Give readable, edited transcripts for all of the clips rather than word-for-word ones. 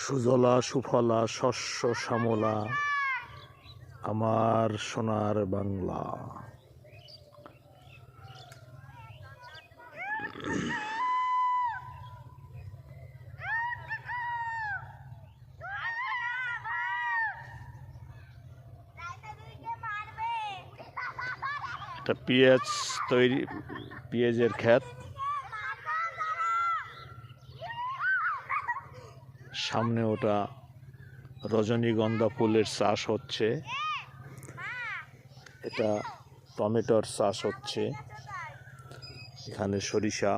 সুজলা সুফলা শস্য শ্যামলা আমার সোনার বাংলা। এটা পেঁয়াজ তৈরি, পেঁয়াজের ক্ষেত। সামনে ওটা রজনীগন্ধা ফুলের চাষ হচ্ছে, এটা টমেটোর চাষ হচ্ছে, এখানে সরিষা।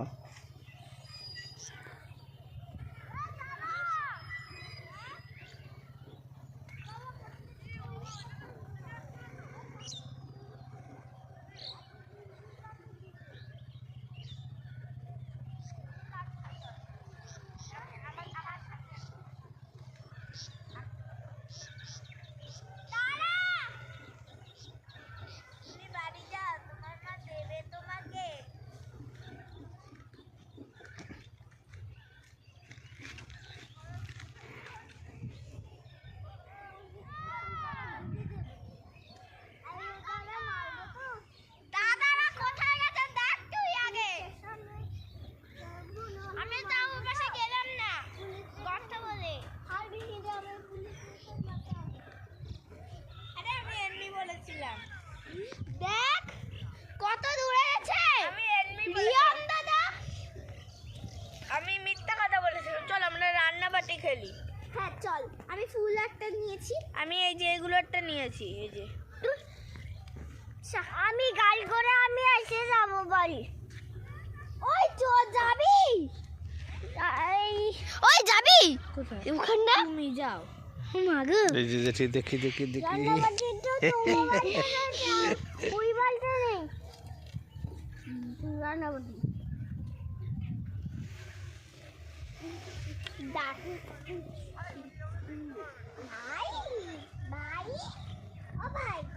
দেখ কত দূরে আছে। রিয়ন দাদা, আমি মিথ্যা কথা বলেছিলাম। চল আমরা রান্না বাটি খেলি। হ্যাঁ চল। আমি ফুল একটা নিয়েছি। আমি এই যে এগুলো একটা নিয়েছি। এই যে আমি গাড়ি করে আমি এসে যাবো বাড়ি। ওই চল যাবি, ওই যাবি ওখানটা, তুমি যাও। মাগো এই যে দেখি দেখি দেখি দেখি ওই বালটা নেই রান্নাবাটি। ভাই ভাই ও ভাই